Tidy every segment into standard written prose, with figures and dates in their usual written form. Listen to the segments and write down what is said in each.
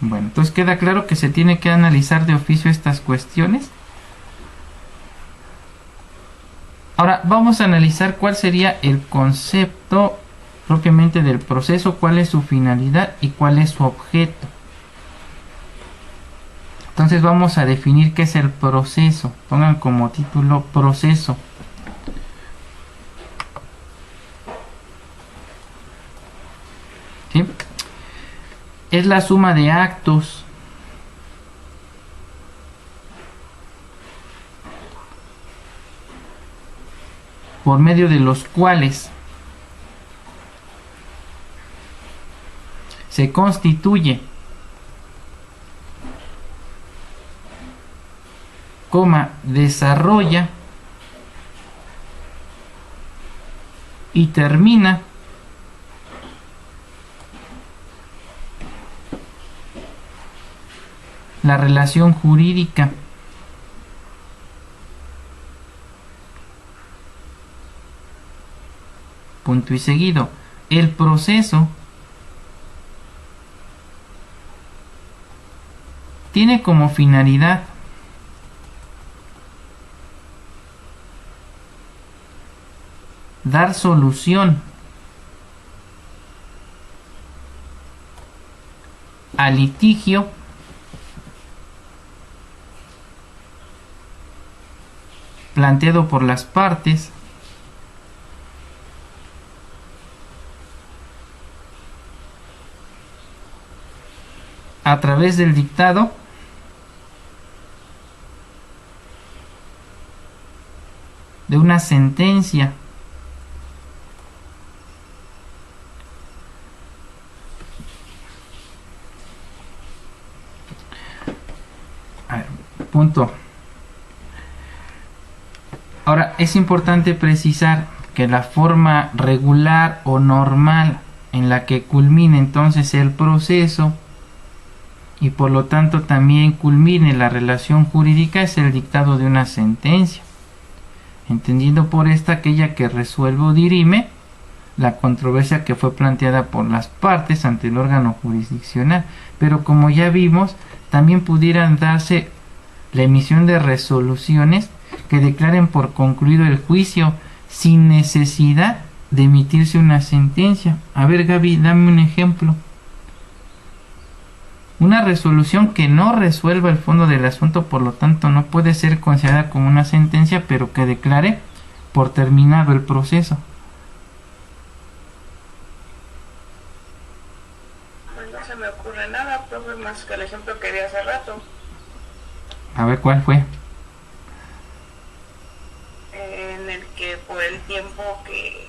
Bueno, entonces queda claro que se tiene que analizar de oficio estas cuestiones. Ahora vamos a analizar cuál sería el concepto propiamente del proceso, cuál es su finalidad y cuál es su objeto. Entonces vamos a definir qué es el proceso. Pongan como título proceso. ¿Sí? Es la suma de actos por medio de los cuales se constituye, desarrolla y termina la relación jurídica. Punto y seguido. El proceso tiene como finalidad dar solución al litigio planteado por las partes a través del dictado de una sentencia punto. Ahora es importante precisar que la forma regular o normal en la que culmina entonces el proceso y por lo tanto también culmine la relación jurídica es el dictado de una sentencia, entendiendo por esta aquella que resuelve o dirime la controversia que fue planteada por las partes ante el órgano jurisdiccional. Pero como ya vimos, también pudieran darse la emisión de resoluciones que declaren por concluido el juicio sin necesidad de emitirse una sentencia. A ver, Gaby, dame un ejemplo. Una resolución que no resuelva el fondo del asunto, por lo tanto no puede ser considerada como una sentencia, pero que declare por terminado el proceso. Pues no se me ocurre nada, profe, más que el ejemplo que di hace rato. A ver, ¿cuál fue? En el que por el tiempo que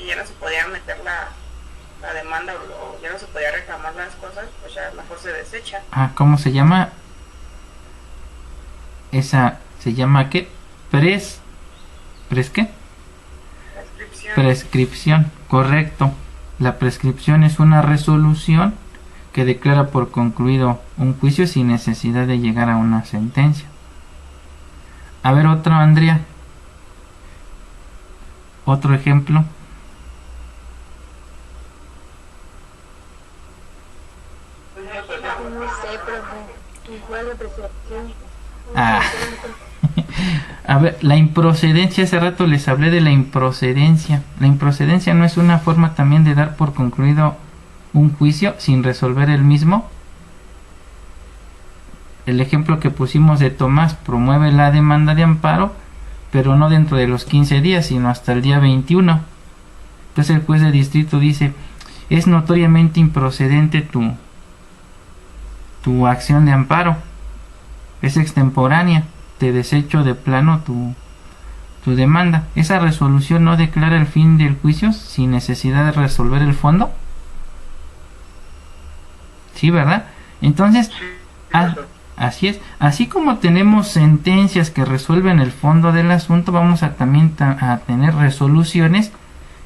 ya no se podía meter la demanda o ya no se podía reclamar las cosas, pues ya mejor se desecha. Ah, ¿cómo se llama? Esa se llama ¿qué? ¿Pres qué? Prescripción, correcto. La prescripción es una resolución que declara por concluido un juicio sin necesidad de llegar a una sentencia. A ver, otro, Andrea. Otro ejemplo. No sé, profe. Igual de prescripción. Ah. A ver, la improcedencia, hace rato les hablé de la improcedencia. La improcedencia no es una forma también de dar por concluido un juicio sin resolver el mismo. El ejemplo que pusimos de Tomás, promueve la demanda de amparo, pero no dentro de los 15 días, sino hasta el día 21. Entonces el juez de distrito dice, es notoriamente improcedente tu acción de amparo, es extemporánea, te desecho de plano tu demanda. Esa resolución no declara el fin del juicio sin necesidad de resolver el fondo. Sí, ¿verdad? Entonces, así es. Así como tenemos sentencias que resuelven el fondo del asunto, vamos a también a tener resoluciones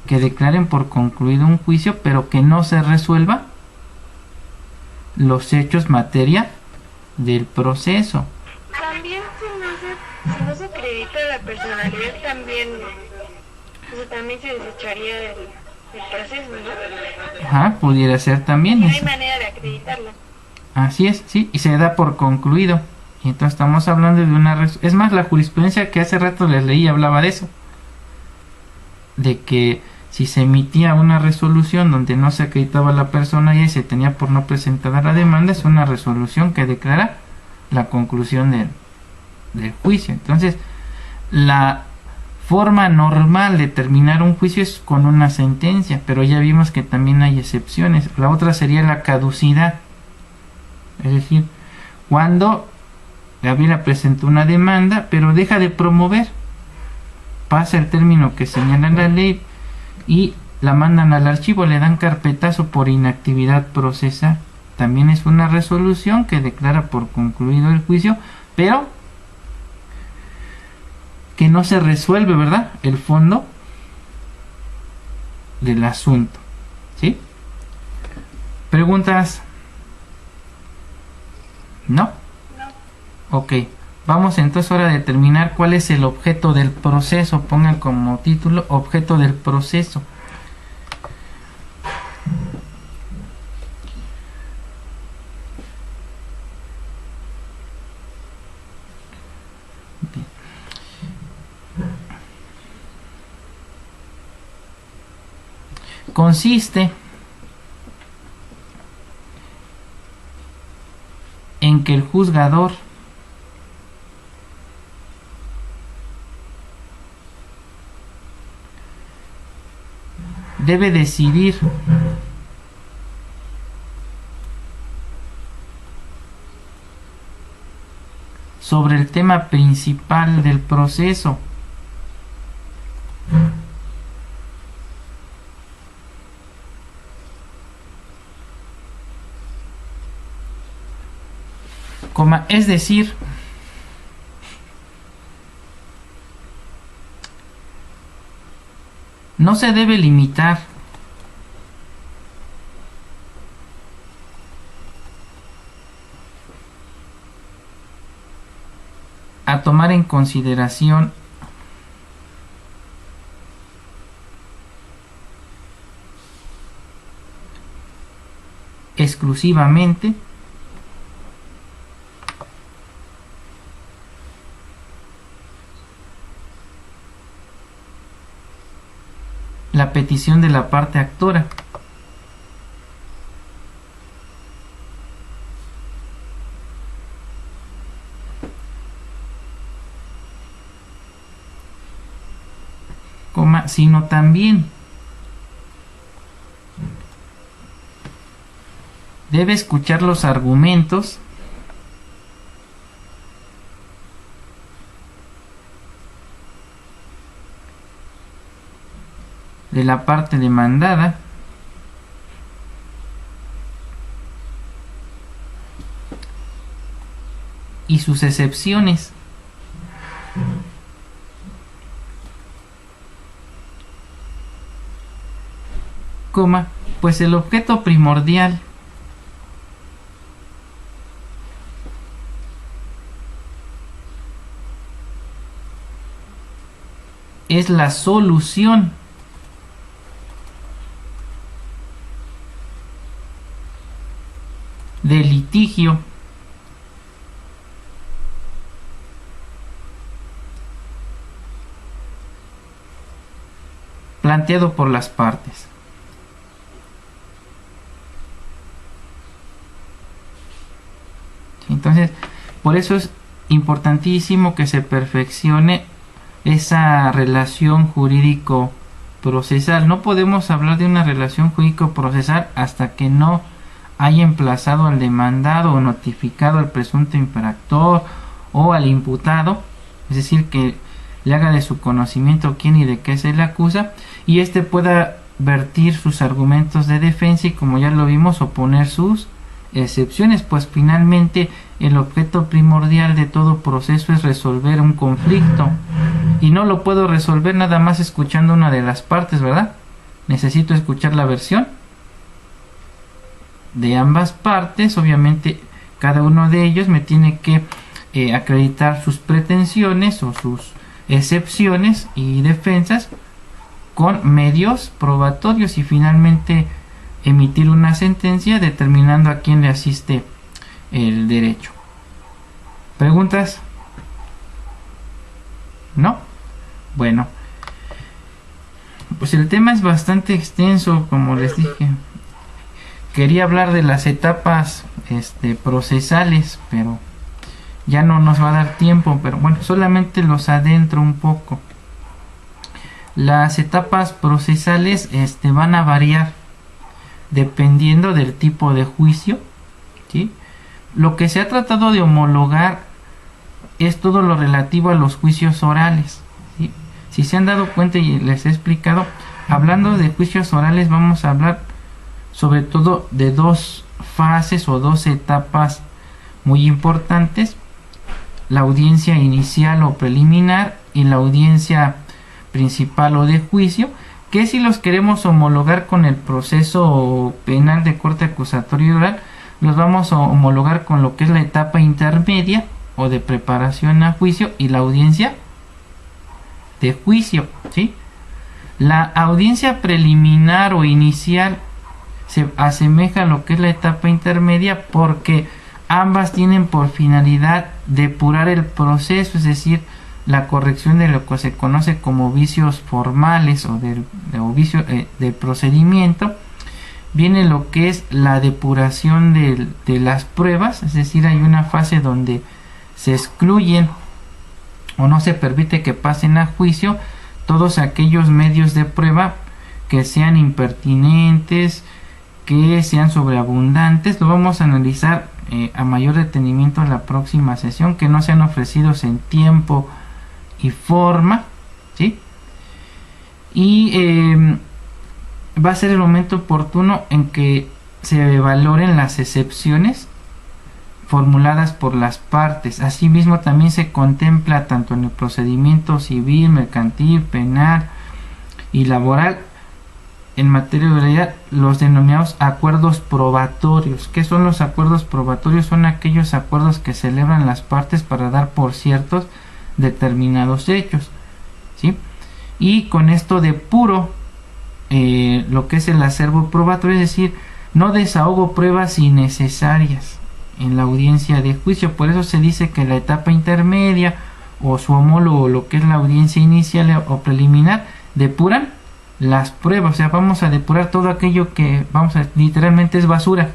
que declaren por concluido un juicio, pero que no se resuelva los hechos materia del proceso. También si no se acredita la personalidad, también se desecharía el proceso, ¿no? Ajá, pudiera ser también No hay eso. manera de acreditarla. Así es, sí, y se da por concluido. Y entonces estamos hablando de una... Es más, la jurisprudencia que hace rato les leí hablaba de eso. De que si se emitía una resolución donde no se acreditaba la persona y se tenía por no presentada la demanda, es una resolución que declara la conclusión del juicio. Entonces, la forma normal de terminar un juicio es con una sentencia, pero ya vimos que también hay excepciones. La otra sería la caducidad. Es decir, cuando Gabriela presentó una demanda, pero deja de promover, pasa el término que señala la ley y la mandan al archivo, le dan carpetazo por inactividad procesal. También es una resolución que declara por concluido el juicio, pero que no se resuelve, ¿verdad?, el fondo del asunto. ¿Sí? ¿Preguntas? ¿No? Ok, vamos entonces ahora a determinar cuál es el objeto del proceso. Pongan como título objeto del proceso. Bien. Consiste en que el juzgador debe decidir sobre el tema principal del proceso. Es decir, no se debe limitar a tomar en consideración exclusivamente la petición de la parte actora. Sino también debe escuchar los argumentos de la parte demandada y sus excepciones. Pues el objeto primordial es la solución del litigio planteado por las partes. Entonces, por eso es importantísimo que se perfeccione esa relación jurídico-procesal. No podemos hablar de una relación jurídico-procesal hasta que no haya emplazado al demandado o notificado al presunto infractor o al imputado, es decir, que le haga de su conocimiento quién y de qué se le acusa, y éste pueda vertir sus argumentos de defensa y, como ya lo vimos, oponer sus excepciones, pues finalmente el objeto primordial de todo proceso es resolver un conflicto, y no lo puedo resolver nada más escuchando una de las partes, ¿verdad? Necesito escuchar la versión de ambas partes. Obviamente cada uno de ellos me tiene que acreditar sus pretensiones o sus excepciones y defensas con medios probatorios y finalmente emitir una sentencia determinando a quién le asiste el derecho. ¿Preguntas? ¿No? Bueno, pues el tema es bastante extenso, como les dije. Quería hablar de las etapas procesales, pero ya no nos va a dar tiempo. Pero bueno, solamente los adentro un poco. Las etapas procesales van a variar dependiendo del tipo de juicio, ¿sí? Lo que se ha tratado de homologar es todo lo relativo a los juicios orales, ¿sí? Si se han dado cuenta y les he explicado, hablando de juicios orales vamos a hablar sobre todo de dos fases o dos etapas muy importantes: la audiencia inicial o preliminar y la audiencia principal o de juicio, que si los queremos homologar con el proceso penal de corte acusatorio y oral, los vamos a homologar con lo que es la etapa intermedia o de preparación a juicio y la audiencia de juicio, ¿sí? La audiencia preliminar o inicial se asemeja a lo que es la etapa intermedia porque ambas tienen por finalidad depurar el proceso, es decir, la corrección de lo que se conoce como vicios formales o vicios de procedimiento. Viene lo que es la depuración de las pruebas, es decir, hay una fase donde se excluyen o no se permite que pasen a juicio todos aquellos medios de prueba que sean impertinentes, que sean sobreabundantes. Lo vamos a analizar a mayor detenimiento en la próxima sesión, que no sean ofrecidos en tiempo y forma, ¿sí? Y va a ser el momento oportuno en que se valoren las excepciones formuladas por las partes. Asimismo, también se contempla tanto en el procedimiento civil, mercantil, penal y laboral, en materia de oralidad, los denominados acuerdos probatorios. ¿Qué son los acuerdos probatorios? Son aquellos acuerdos que celebran las partes para dar por ciertos determinados hechos, ¿sí? Y con esto depuro lo que es el acervo probatorio, es decir, no desahogo pruebas innecesarias en la audiencia de juicio. Por eso se dice que la etapa intermedia o su homólogo, lo que es la audiencia inicial o preliminar, depuran las pruebas. O sea, vamos a depurar todo aquello que literalmente es basura,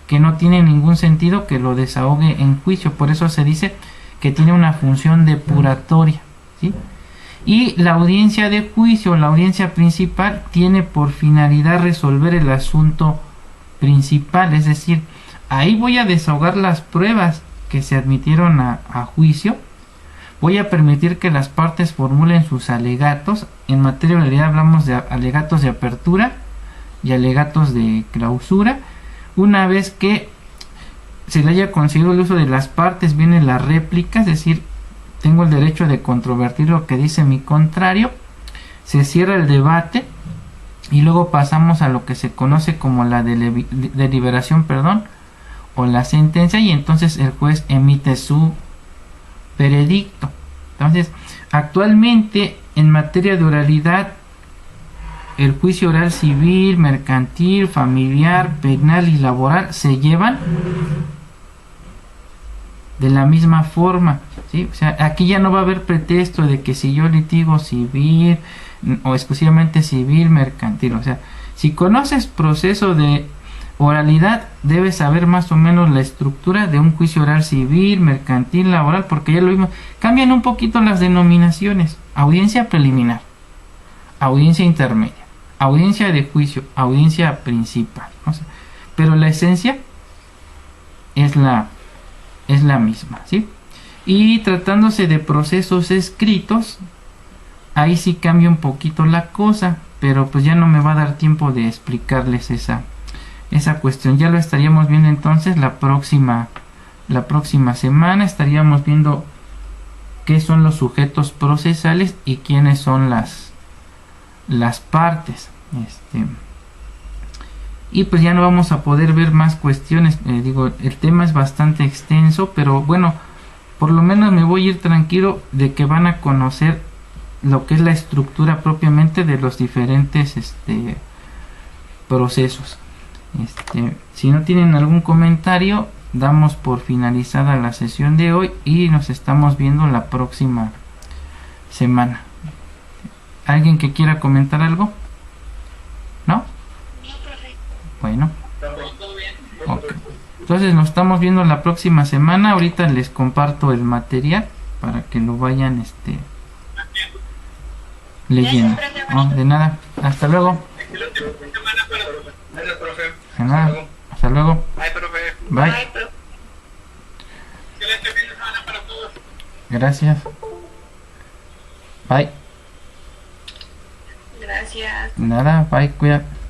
que no tiene ningún sentido que lo desahogue en juicio. Por eso se dice que tiene una función depuratoria, ¿sí? Y la audiencia de juicio, la audiencia principal, tiene por finalidad resolver el asunto principal, es decir, ahí voy a desahogar las pruebas que se admitieron a juicio, voy a permitir que las partes formulen sus alegatos. En materia de oralidad hablamos de alegatos de apertura y alegatos de clausura. Una vez que se le haya conseguido el uso de las partes, viene la réplica, es decir, tengo el derecho de controvertir lo que dice mi contrario. Se cierra el debate y luego pasamos a lo que se conoce como la deliberación, o la sentencia, y entonces el juez emite su veredicto. Entonces, actualmente en materia de oralidad, el juicio oral civil, mercantil, familiar, penal y laboral se llevan de la misma forma, ¿sí? O sea, aquí ya no va a haber pretexto de que si yo litigo civil o exclusivamente civil, mercantil. O sea, si conoces proceso de oralidad, debes saber más o menos la estructura de un juicio oral civil, mercantil, laboral, porque ya lo vimos. Cambian un poquito las denominaciones: audiencia preliminar, audiencia intermedia, audiencia de juicio, audiencia principal, ¿no? Pero la esencia es la misma, ¿sí? Y tratándose de procesos escritos, ahí sí cambia un poquito la cosa, pero pues ya no me va a dar tiempo de explicarles esa cuestión. Ya lo estaríamos viendo entonces la próxima semana. Estaríamos viendo qué son los sujetos procesales y quiénes son las partes. Y pues ya no vamos a poder ver más cuestiones. El tema es bastante extenso, pero bueno, por lo menos me voy a ir tranquilo de que van a conocer lo que es la estructura propiamente de los diferentes procesos. Si no tienen algún comentario, damos por finalizada la sesión de hoy y nos estamos viendo la próxima semana. ¿Alguien que quiera comentar algo? ¿No? Bueno. Okay. Entonces nos estamos viendo la próxima semana. Ahorita les comparto el material para que lo vayan leyendo. No, de nada. Hasta luego. Gracias, profe. De nada. Hasta luego. Bye, profe. Bye. Excelente fin de semana para todos. Gracias. Bye. Gracias. Nada. Bye. Cuídate.